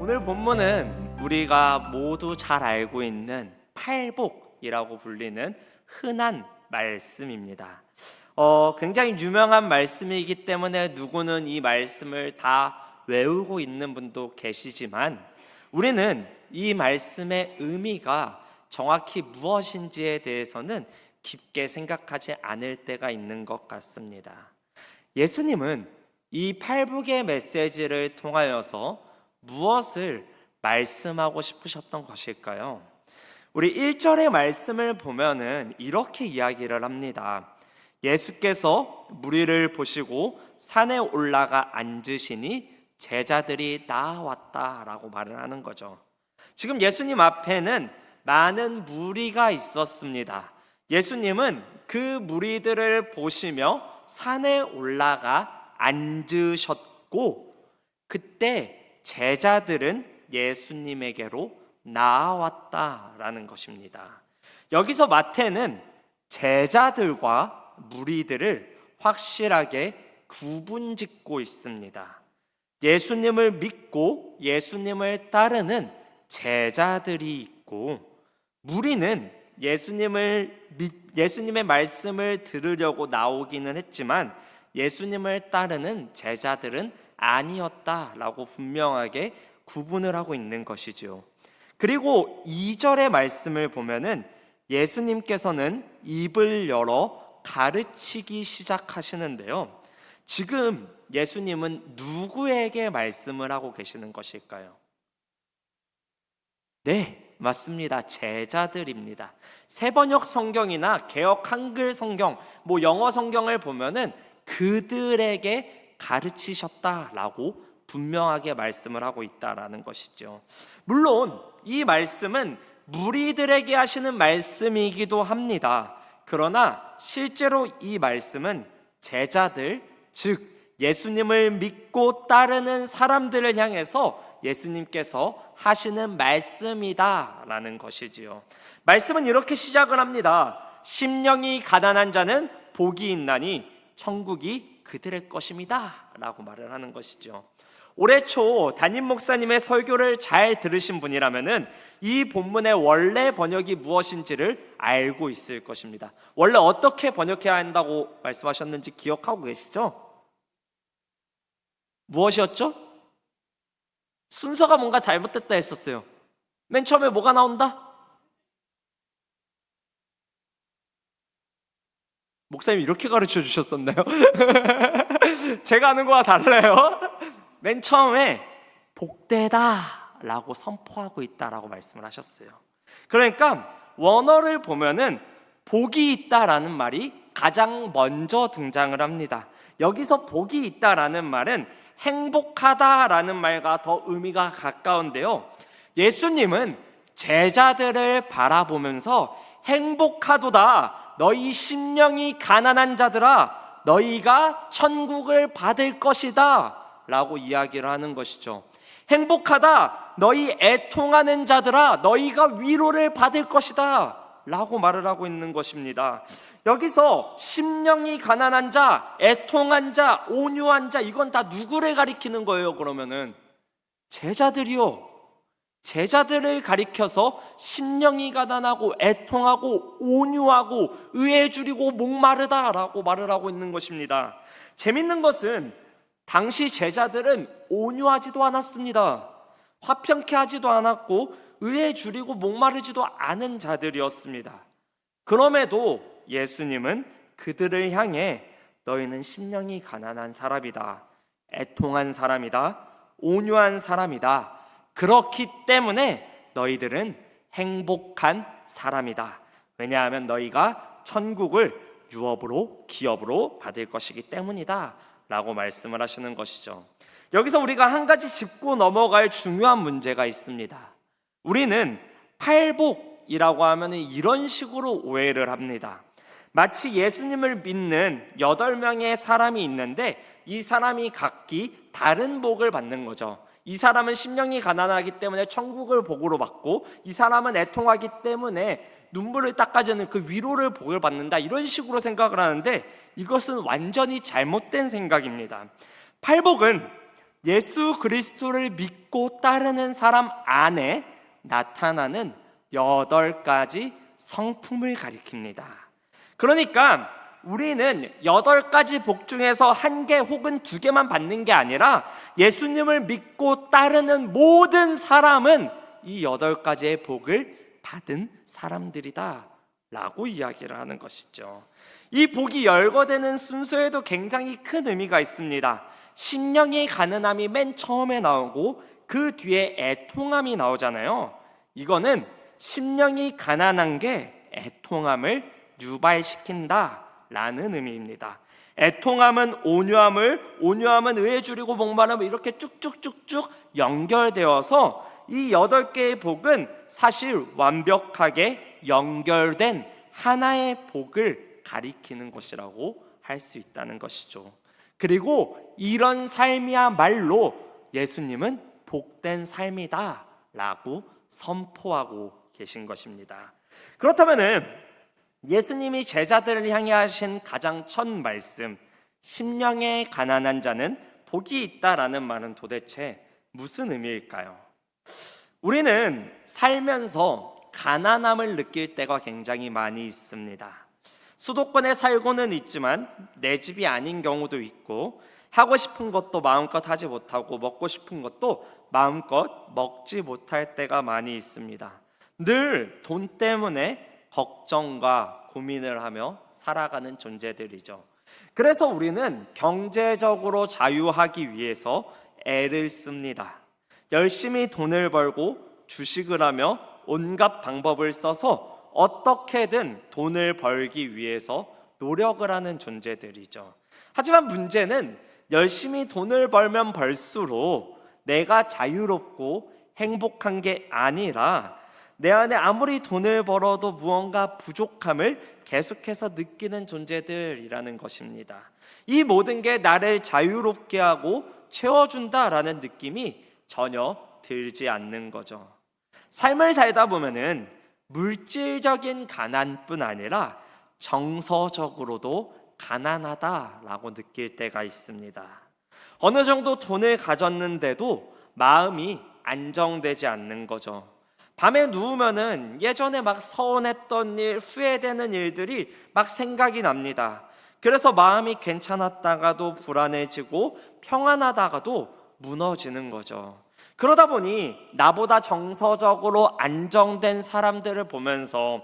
오늘 본문은 우리가 모두 잘 알고 있는 팔복이라고 불리는 흔한 말씀입니다. 굉장히 유명한 말씀이기 때문에 누구는 이 말씀을 다 외우고 있는 분도 계시지만 우리는 이 말씀의 의미가 정확히 무엇인지에 대해서는 깊게 생각하지 않을 때가 있는 것 같습니다. 예수님은 이 팔복의 메시지를 통하여서 무엇을 말씀하고 싶으셨던 것일까요? 우리 1절의 말씀을 보면은 이렇게 이야기를 합니다. 예수께서 무리를 보시고 산에 올라가 앉으시니 제자들이 나왔다라고 말을 하는 거죠. 지금 예수님 앞에는 많은 무리가 있었습니다. 예수님은 그 무리들을 보시며 산에 올라가 앉으셨고 그때 제자들은 예수님에게로 나아왔다라는 것입니다. 여기서 마태는 제자들과 무리들을 확실하게 구분짓고 있습니다. 예수님을 믿고 예수님을 따르는 제자들이 있고 무리는 예수님의 말씀을 들으려고 나오기는 했지만 예수님을 따르는 제자들은 아니었다라고 분명하게 구분을 하고 있는 것이죠. 그리고 2절의 말씀을 보면은 예수님께서는 입을 열어 가르치기 시작하시는데요. 지금 예수님은 누구에게 말씀을 하고 계시는 것일까요? 네, 맞습니다. 제자들입니다. 새번역 성경이나 개역 한글 성경, 영어 성경을 보면은 그들에게 가르치셨다라고 분명하게 말씀을 하고 있다라는 것이죠. 물론 이 말씀은 무리들에게 하시는 말씀이기도 합니다. 그러나 실제로 이 말씀은 제자들, 즉 예수님을 믿고 따르는 사람들을 향해서 예수님께서 하시는 말씀이다라는 것이지요. 말씀은 이렇게 시작을 합니다. 심령이 가난한 자는 복이 있나니 천국이 그들의 것입니다 라고 말을 하는 것이죠. 올해 초 담임 목사님의 설교를 잘 들으신 분이라면은 이 본문의 원래 번역이 무엇인지를 알고 있을 것입니다. 원래 어떻게 번역해야 한다고 말씀하셨는지 기억하고 계시죠? 무엇이었죠? 순서가 뭔가 잘못됐다 했었어요. 맨 처음에 뭐가 나온다? 목사님 이렇게 가르쳐 주셨었나요? 제가 아는 거와 달라요. 맨 처음에 복되다 라고 선포하고 있다라고 말씀을 하셨어요. 그러니까 원어를 보면은 복이 있다라는 말이 가장 먼저 등장을 합니다. 여기서 복이 있다라는 말은 행복하다라는 말과 더 의미가 가까운데요. 예수님은 제자들을 바라보면서 행복하도다 너희 심령이 가난한 자들아 너희가 천국을 받을 것이다 라고 이야기를 하는 것이죠. 행복하다 너희 애통하는 자들아 너희가 위로를 받을 것이다 라고 말을 하고 있는 것입니다. 여기서 심령이 가난한 자, 애통한 자, 온유한 자 이건 다 누구를 가리키는 거예요? 그러면은 제자들이요. 제자들을 가리켜서 심령이 가난하고 애통하고 온유하고 의에 줄이고 목마르다라고 말을 하고 있는 것입니다. 재밌는 것은 당시 제자들은 온유하지도 않았습니다. 화평케 하지도 않았고 의에 줄이고 목마르지도 않은 자들이었습니다. 그럼에도 예수님은 그들을 향해 너희는 심령이 가난한 사람이다. 애통한 사람이다. 온유한 사람이다. 그렇기 때문에 너희들은 행복한 사람이다. 왜냐하면 너희가 천국을 유업으로 기업으로 받을 것이기 때문이다 라고 말씀을 하시는 것이죠. 여기서 우리가 한 가지 짚고 넘어갈 중요한 문제가 있습니다. 우리는 팔복이라고 하면 이런 식으로 오해를 합니다. 마치 예수님을 믿는 8명의 사람이 있는데 이 사람이 각기 다른 복을 받는 거죠. 이 사람은 심령이 가난하기 때문에 천국을 복으로 받고 이 사람은 애통하기 때문에 눈물을 닦아주는 그 위로를 복을 받는다 이런 식으로 생각을 하는데 이것은 완전히 잘못된 생각입니다. 팔복은 예수 그리스도를 믿고 따르는 사람 안에 나타나는 8가지 성품을 가리킵니다. 그러니까 우리는 8가지 복 중에서 1개 혹은 2개만 받는 게 아니라 예수님을 믿고 따르는 모든 사람은 이 8가지의 복을 받은 사람들이다 라고 이야기를 하는 것이죠. 이 복이 열거되는 순서에도 굉장히 큰 의미가 있습니다. 심령이 가난함이 맨 처음에 나오고 그 뒤에 애통함이 나오잖아요. 이거는 심령이 가난한 게 애통함을 유발시킨다 라는 의미입니다. 애통함은 온유함은 의에 줄이고 목마름을 이렇게 쭉쭉쭉쭉 연결되어서 이 8개의 복은 사실 완벽하게 연결된 하나의 복을 가리키는 것이라고 할 수 있다는 것이죠. 그리고 이런 삶이야말로 예수님은 복된 삶이다 라고 선포하고 계신 것입니다. 그렇다면은 예수님이 제자들을 향해 하신 가장 첫 말씀, 심령에 가난한 자는 복이 있다라는 말은 도대체 무슨 의미일까요? 우리는 살면서 가난함을 느낄 때가 굉장히 많이 있습니다. 수도권에 살고는 있지만 내 집이 아닌 경우도 있고, 하고 싶은 것도 마음껏 하지 못하고 먹고 싶은 것도 마음껏 먹지 못할 때가 많이 있습니다. 늘 돈 때문에 걱정과 고민을 하며 살아가는 존재들이죠. 그래서 우리는 경제적으로 자유하기 위해서 애를 씁니다. 열심히 돈을 벌고 주식을 하며 온갖 방법을 써서 어떻게든 돈을 벌기 위해서 노력을 하는 존재들이죠. 하지만 문제는 열심히 돈을 벌면 벌수록 내가 자유롭고 행복한 게 아니라 내 안에 아무리 돈을 벌어도 무언가 부족함을 계속해서 느끼는 존재들이라는 것입니다. 이 모든 게 나를 자유롭게 하고 채워준다라는 느낌이 전혀 들지 않는 거죠. 삶을 살다 보면은 물질적인 가난뿐 아니라 정서적으로도 가난하다라고 느낄 때가 있습니다. 어느 정도 돈을 가졌는데도 마음이 안정되지 않는 거죠. 밤에 누우면은 예전에 막 서운했던 일, 후회되는 일들이 막 생각이 납니다. 그래서 마음이 괜찮았다가도 불안해지고 평안하다가도 무너지는 거죠. 그러다 보니 나보다 정서적으로 안정된 사람들을 보면서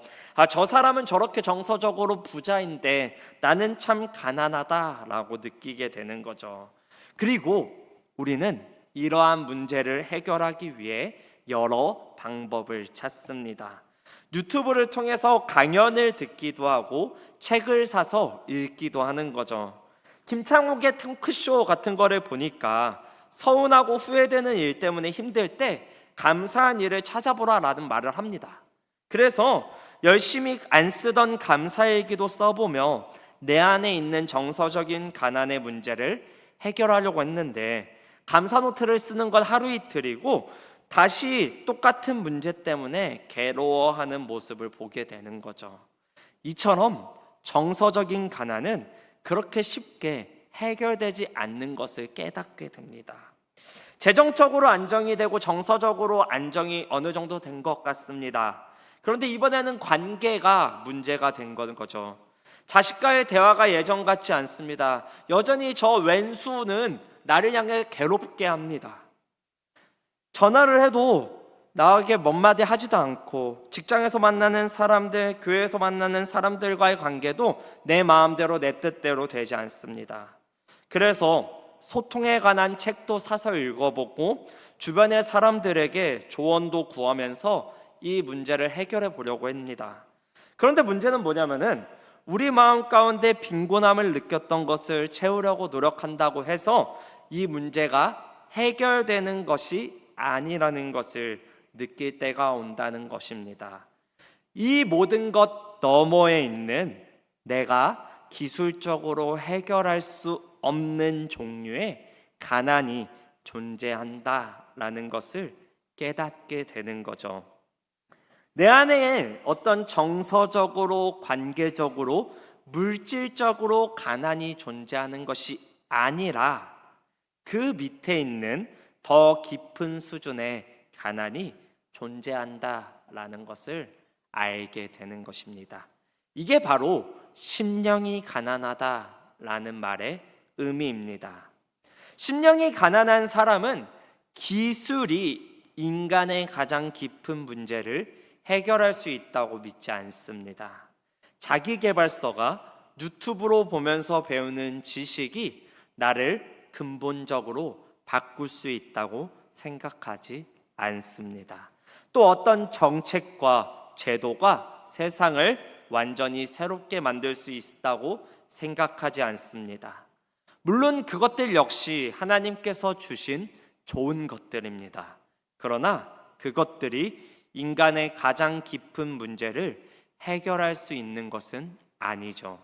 저 사람은 저렇게 정서적으로 부자인데 나는 참 가난하다라고 느끼게 되는 거죠. 그리고 우리는 이러한 문제를 해결하기 위해 여러 방법을 찾습니다. 유튜브를 통해서 강연을 듣기도 하고 책을 사서 읽기도 하는 거죠. 김창욱의 탱크쇼 같은 거를 보니까 서운하고 후회되는 일 때문에 힘들 때 감사한 일을 찾아보라라는 말을 합니다. 그래서 열심히 안 쓰던 감사일기도 써보며 내 안에 있는 정서적인 가난의 문제를 해결하려고 했는데 감사 노트를 쓰는 건 하루 이틀이고 다시 똑같은 문제 때문에 괴로워하는 모습을 보게 되는 거죠. 이처럼 정서적인 가난은 그렇게 쉽게 해결되지 않는 것을 깨닫게 됩니다. 재정적으로 안정이 되고 정서적으로 안정이 어느 정도 된 것 같습니다. 그런데 이번에는 관계가 문제가 된 거죠. 자식과의 대화가 예전 같지 않습니다. 여전히 저 왼수는 나를 향해 괴롭게 합니다. 전화를 해도 나에게 몇 마디 하지도 않고, 직장에서 만나는 사람들, 교회에서 만나는 사람들과의 관계도 내 마음대로 내 뜻대로 되지 않습니다. 그래서 소통에 관한 책도 사서 읽어보고 주변의 사람들에게 조언도 구하면서 이 문제를 해결해 보려고 합니다. 그런데 문제는 뭐냐면은 우리 마음 가운데 빈곤함을 느꼈던 것을 채우려고 노력한다고 해서 이 문제가 해결되는 것이 아니라는 것을 느낄 때가 온다는 것입니다. 이 모든 것 너머에 있는 내가 기술적으로 해결할 수 없는 종류의 가난이 존재한다라는 것을 깨닫게 되는 거죠. 내 안에 어떤 정서적으로, 관계적으로, 물질적으로 가난이 존재하는 것이 아니라 그 밑에 있는 더 깊은 수준의 가난이 존재한다라는 것을 알게 되는 것입니다. 이게 바로 심령이 가난하다라는 말의 의미입니다. 심령이 가난한 사람은 기술이 인간의 가장 깊은 문제를 해결할 수 있다고 믿지 않습니다. 자기계발서가 유튜브로 보면서 배우는 지식이 나를 근본적으로 바꿀 수 있다고 생각하지 않습니다. 또 어떤 정책과 제도가 세상을 완전히 새롭게 만들 수 있다고 생각하지 않습니다. 물론 그것들 역시 하나님께서 주신 좋은 것들입니다. 그러나 그것들이 인간의 가장 깊은 문제를 해결할 수 있는 것은 아니죠.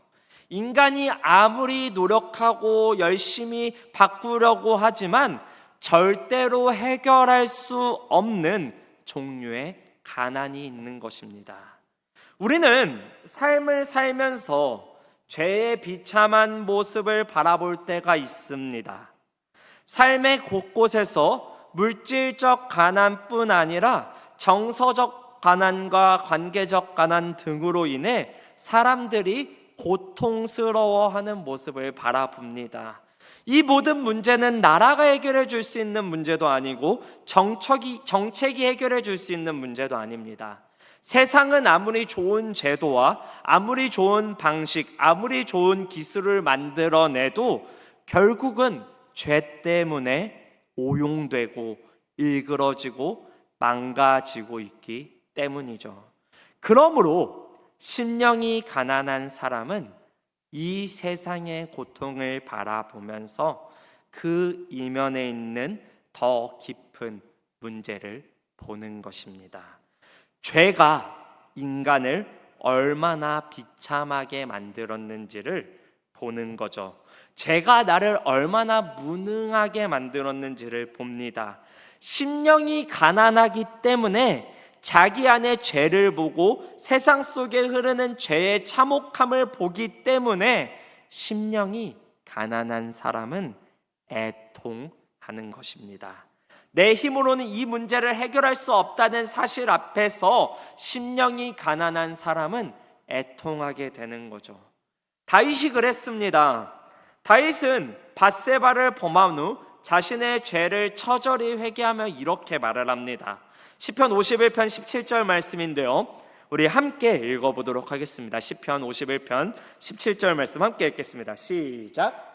인간이 아무리 노력하고 열심히 바꾸려고 하지만 절대로 해결할 수 없는 종류의 가난이 있는 것입니다. 우리는 삶을 살면서 죄의 비참한 모습을 바라볼 때가 있습니다. 삶의 곳곳에서 물질적 가난뿐 아니라 정서적 가난과 관계적 가난 등으로 인해 사람들이 고통스러워하는 모습을 바라봅니다. 이 모든 문제는 나라가 해결해 줄 수 있는 문제도 아니고 정책이 해결해 줄 수 있는 문제도 아닙니다. 세상은 아무리 좋은 제도와 아무리 좋은 방식, 아무리 좋은 기술을 만들어내도 결국은 죄 때문에 오용되고 일그러지고 망가지고 있기 때문이죠. 그러므로 심령이 가난한 사람은 이 세상의 고통을 바라보면서 그 이면에 있는 더 깊은 문제를 보는 것입니다. 죄가 인간을 얼마나 비참하게 만들었는지를 보는 거죠. 죄가 나를 얼마나 무능하게 만들었는지를 봅니다. 심령이 가난하기 때문에 자기 안에 죄를 보고 세상 속에 흐르는 죄의 참혹함을 보기 때문에 심령이 가난한 사람은 애통하는 것입니다. 내 힘으로는 이 문제를 해결할 수 없다는 사실 앞에서 심령이 가난한 사람은 애통하게 되는 거죠. 다윗이 그랬습니다. 다윗은 밧세바를 범한 후 자신의 죄를 처절히 회개하며 이렇게 말을 합니다. 시편 51편 17절 말씀인데요, 우리 함께 읽어보도록 하겠습니다. 시편 51편 17절 말씀 함께 읽겠습니다. 시작.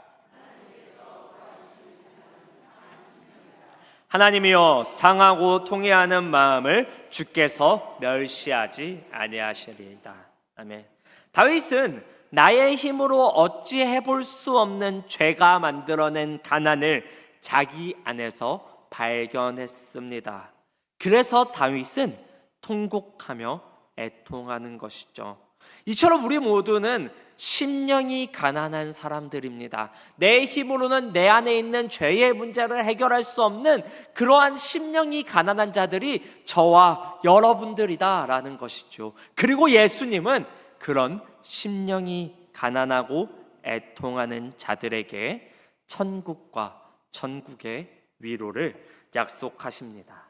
하나님이여, 상하고 통회하는 마음을 주께서 멸시하지 아니하시리이다. 아멘. 다윗은 나의 힘으로 어찌 해볼 수 없는 죄가 만들어낸 가난을 자기 안에서 발견했습니다. 그래서 다윗은 통곡하며 애통하는 것이죠. 이처럼 우리 모두는 심령이 가난한 사람들입니다. 내 힘으로는 내 안에 있는 죄의 문제를 해결할 수 없는 그러한 심령이 가난한 자들이 저와 여러분들이다라는 것이죠. 그리고 예수님은 그런 심령이 가난하고 애통하는 자들에게 천국과 천국의 위로를 약속하십니다.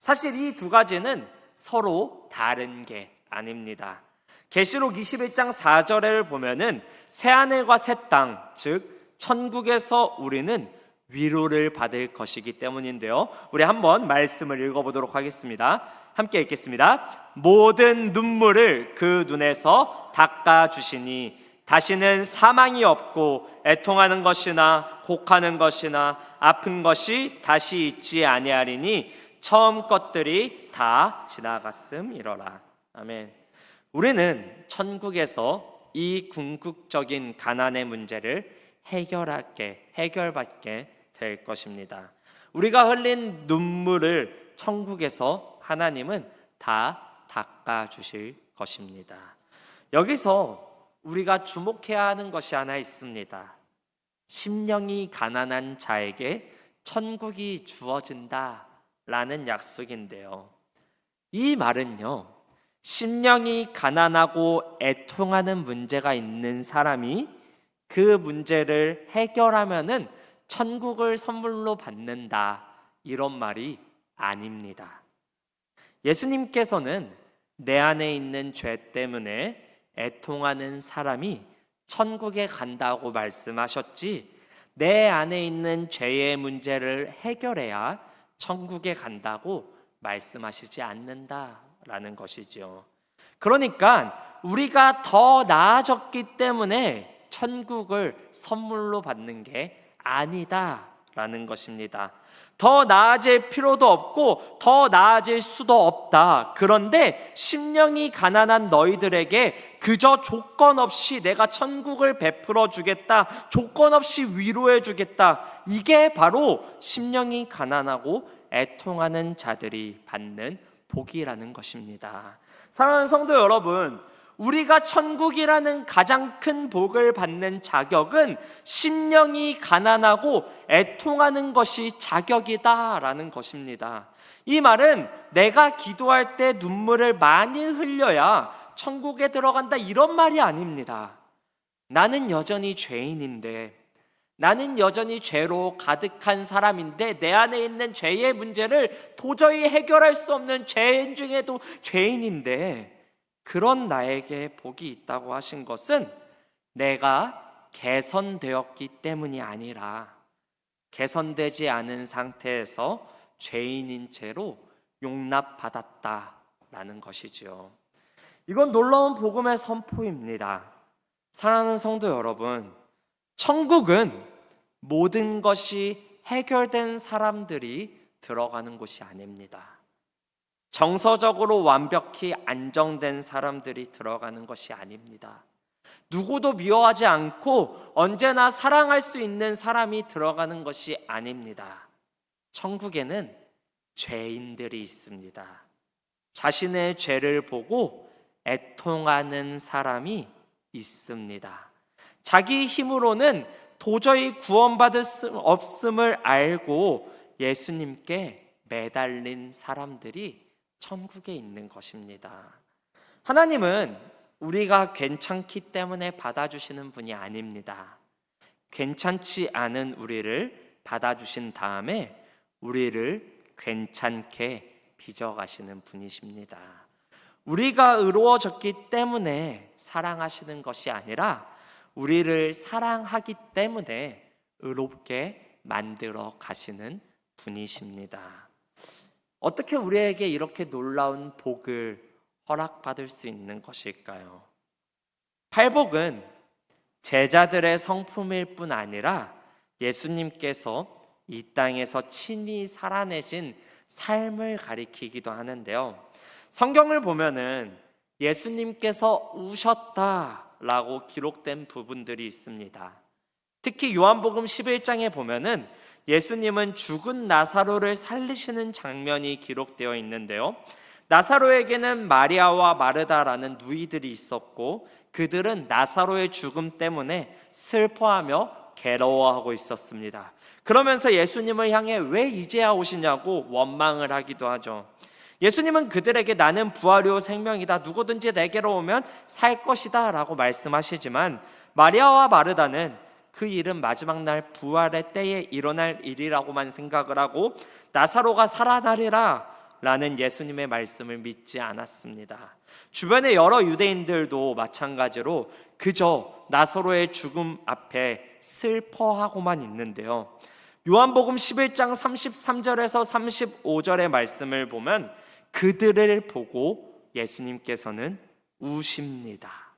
사실 이 두 가지는 서로 다른 게 아닙니다. 계시록 21장 4절을 보면은 새하늘과 새 땅, 즉 천국에서 우리는 위로를 받을 것이기 때문인데요, 우리 한번 말씀을 읽어보도록 하겠습니다. 함께 읽겠습니다. 모든 눈물을 그 눈에서 닦아주시니 다시는 사망이 없고 애통하는 것이나 곡하는 것이나 아픈 것이 다시 있지 아니하리니 처음 것들이 다 지나갔음이로라. 아멘. 우리는 천국에서 이 궁극적인 가난의 문제를 해결받게 될 것입니다. 우리가 흘린 눈물을 천국에서 하나님은 다 닦아주실 것입니다. 여기서 우리가 주목해야 하는 것이 하나 있습니다. 심령이 가난한 자에게 천국이 주어진다라는 약속인데요, 이 말은요, 심령이 가난하고 애통하는 문제가 있는 사람이 그 문제를 해결하면은 천국을 선물로 받는다, 이런 말이 아닙니다. 예수님께서는 내 안에 있는 죄 때문에 애통하는 사람이 천국에 간다고 말씀하셨지, 내 안에 있는 죄의 문제를 해결해야 천국에 간다고 말씀하시지 않는다라는 것이죠. 그러니까 우리가 더 나아졌기 때문에 천국을 선물로 받는 게 아니다라는 것입니다. 더 나아질 필요도 없고 더 나아질 수도 없다. 그런데 심령이 가난한 너희들에게 그저 조건 없이 내가 천국을 베풀어 주겠다, 조건 없이 위로해 주겠다, 이게 바로 심령이 가난하고 애통하는 자들이 받는 복이라는 것입니다. 사랑하는 성도 여러분, 우리가 천국이라는 가장 큰 복을 받는 자격은 심령이 가난하고 애통하는 것이 자격이다라는 것입니다. 이 말은 내가 기도할 때 눈물을 많이 흘려야 천국에 들어간다, 이런 말이 아닙니다. 나는 여전히 죄인인데, 나는 여전히 죄로 가득한 사람인데, 내 안에 있는 죄의 문제를 도저히 해결할 수 없는 죄인 중에도 죄인인데, 그런 나에게 복이 있다고 하신 것은 내가 개선되었기 때문이 아니라 개선되지 않은 상태에서 죄인인 채로 용납받았다라는 것이죠. 이건 놀라운 복음의 선포입니다. 사랑하는 성도 여러분, 천국은 모든 것이 해결된 사람들이 들어가는 곳이 아닙니다. 정서적으로 완벽히 안정된 사람들이 들어가는 것이 아닙니다. 누구도 미워하지 않고 언제나 사랑할 수 있는 사람이 들어가는 것이 아닙니다. 천국에는 죄인들이 있습니다. 자신의 죄를 보고 애통하는 사람이 있습니다. 자기 힘으로는 도저히 구원받을 수 없음을 알고 예수님께 매달린 사람들이 천국에 있는 것입니다. 하나님은 우리가 괜찮기 때문에 받아주시는 분이 아닙니다. 괜찮지 않은 우리를 받아주신 다음에 우리를 괜찮게 빚어가시는 분이십니다. 우리가 의로워졌기 때문에 사랑하시는 것이 아니라 우리를 사랑하기 때문에 의롭게 만들어 가시는 분이십니다. 어떻게 우리에게 이렇게 놀라운 복을 허락받을 수 있는 것일까요? 팔복은 제자들의 성품일 뿐 아니라 예수님께서 이 땅에서 친히 살아내신 삶을 가리키기도 하는데요. 성경을 보면은 예수님께서 우셨다라고 기록된 부분들이 있습니다. 특히 요한복음 11장에 보면은 예수님은 죽은 나사로를 살리시는 장면이 기록되어 있는데요. 나사로에게는 마리아와 마르다라는 누이들이 있었고 그들은 나사로의 죽음 때문에 슬퍼하며 괴로워하고 있었습니다. 그러면서 예수님을 향해 왜 이제야 오시냐고 원망을 하기도 하죠. 예수님은 그들에게 나는 부활이요 생명이다, 누구든지 내게로 오면 살 것이다 라고 말씀하시지만 마리아와 마르다는 그 일은 마지막 날 부활의 때에 일어날 일이라고만 생각을 하고 나사로가 살아나리라 라는 예수님의 말씀을 믿지 않았습니다. 주변의 여러 유대인들도 마찬가지로 그저 나사로의 죽음 앞에 슬퍼하고만 있는데요. 요한복음 11장 33절에서 35절의 말씀을 보면 그들을 보고 예수님께서는 우십니다.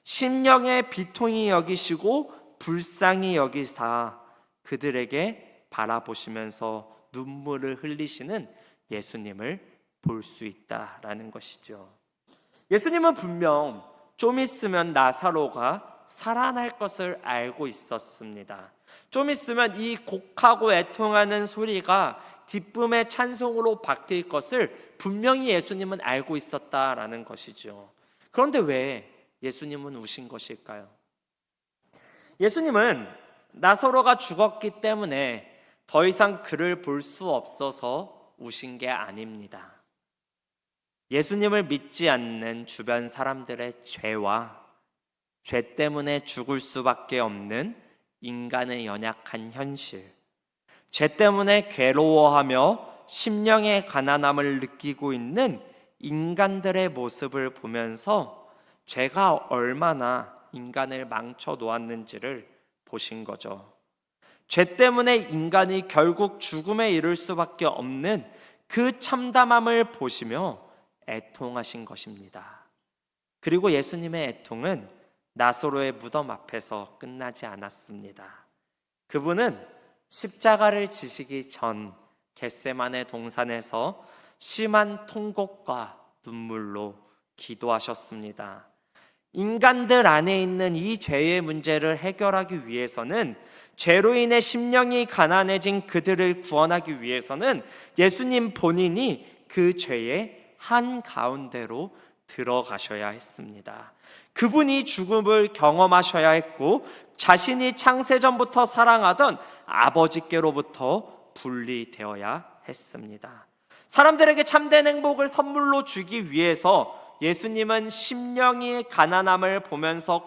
심령의 비통히 여기시고 불쌍히 여기사 그들에게 바라보시면서 눈물을 흘리시는 예수님을 볼 수 있다라는 것이죠. 예수님은 분명 좀 있으면 나사로가 살아날 것을 알고 있었습니다. 좀 있으면 이 곡하고 애통하는 소리가 기쁨의 찬송으로 바뀔 것을 분명히 예수님은 알고 있었다라는 것이죠. 그런데 왜 예수님은 우신 것일까요? 예수님은 나사로가 죽었기 때문에 더 이상 그를 볼 수 없어서 우신 게 아닙니다. 예수님을 믿지 않는 주변 사람들의 죄와 죄 때문에 죽을 수밖에 없는 인간의 연약한 현실, 죄 때문에 괴로워하며 심령의 가난함을 느끼고 있는 인간들의 모습을 보면서 죄가 얼마나 인간을 망쳐 놓았는지를 보신 거죠. 죄 때문에 인간이 결국 죽음에 이를 수밖에 없는 그 참담함을 보시며 애통하신 것입니다. 그리고 예수님의 애통은 나사로의 무덤 앞에서 끝나지 않았습니다. 그분은 십자가를 지시기 전 겟세마네 동산에서 심한 통곡과 눈물로 기도하셨습니다. 인간들 안에 있는 이 죄의 문제를 해결하기 위해서는, 죄로 인해 심령이 가난해진 그들을 구원하기 위해서는 예수님 본인이 그 죄의 한가운데로 들어가셔야 했습니다. 그분이 죽음을 경험하셔야 했고, 자신이 창세전부터 사랑하던 아버지께로부터 분리되어야 했습니다. 사람들에게 참된 행복을 선물로 주기 위해서 예수님은 심령이 가난함을 보면서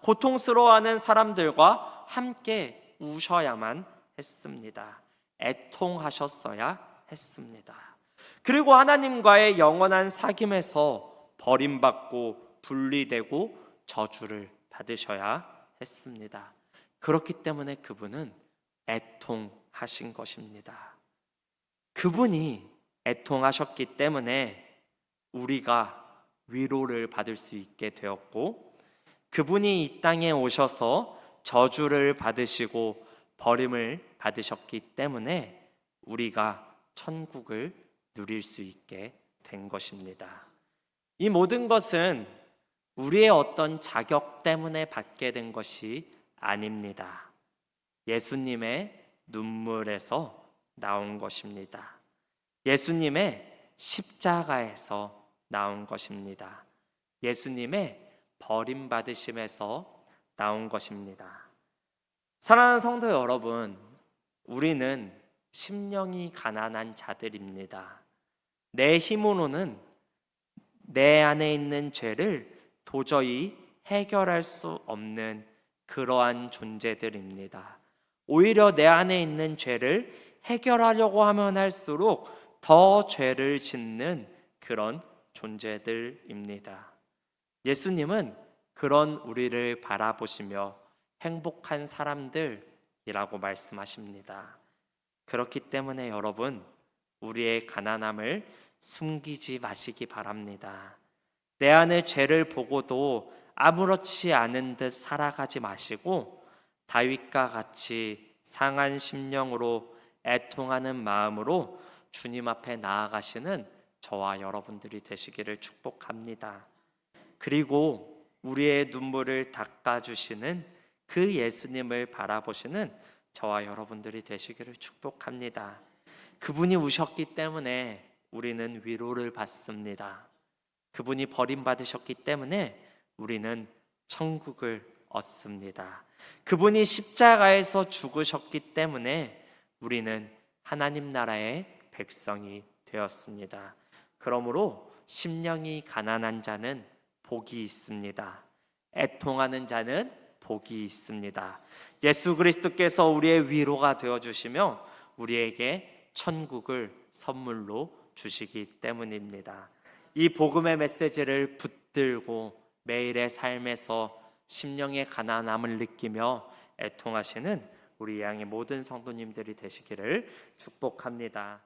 고통스러워하는 사람들과 함께 우셔야만 했습니다. 애통하셨어야 했습니다. 그리고 하나님과의 영원한 사귐에서 버림받고 분리되고 저주를 받으셔야 했습니다. 그렇기 때문에 그분은 애통하신 것입니다. 그분이 애통하셨기 때문에 우리가 위로를 받을 수 있게 되었고, 그분이 이 땅에 오셔서 저주를 받으시고 버림을 받으셨기 때문에 우리가 천국을 누릴 수 있게 된 것입니다. 이 모든 것은 우리의 어떤 자격 때문에 받게 된 것이 아닙니다. 예수님의 눈물에서 나온 것입니다. 예수님의 십자가에서 나온 것입니다. 예수님의 버림받으심에서 나온 것입니다. 사랑하는 성도 여러분, 우리는 심령이 가난한 자들입니다. 내 힘으로는 내 안에 있는 죄를 도저히 해결할 수 없는 그러한 존재들입니다. 오히려 내 안에 있는 죄를 해결하려고 하면 할수록 더 죄를 짓는 그런 존재들입니다. 예수님은 그런 우리를 바라보시며 행복한 사람들이라고 말씀하십니다. 그렇기 때문에 여러분, 우리의 가난함을 숨기지 마시기 바랍니다. 내 안의 죄를 보고도 아무렇지 않은 듯 살아가지 마시고, 다윗과 같이 상한 심령으로 애통하는 마음으로 주님 앞에 나아가시는 저와 여러분들이 되시기를 축복합니다. 그리고 우리의 눈물을 닦아주시는 그 예수님을 바라보시는 저와 여러분들이 되시기를 축복합니다. 그분이 우셨기 때문에 우리는 위로를 받습니다. 그분이 버림받으셨기 때문에 우리는 천국을 얻습니다. 그분이 십자가에서 죽으셨기 때문에 우리는 하나님 나라의 백성이 되었습니다. 그러므로 심령이 가난한 자는 복이 있습니다. 애통하는 자는 복이 있습니다. 예수 그리스도께서 우리의 위로가 되어주시며 우리에게 천국을 선물로 주시기 때문입니다. 이 복음의 메시지를 붙들고 매일의 삶에서 심령의 가난함을 느끼며 애통하시는 우리 양의 모든 성도님들이 되시기를 축복합니다.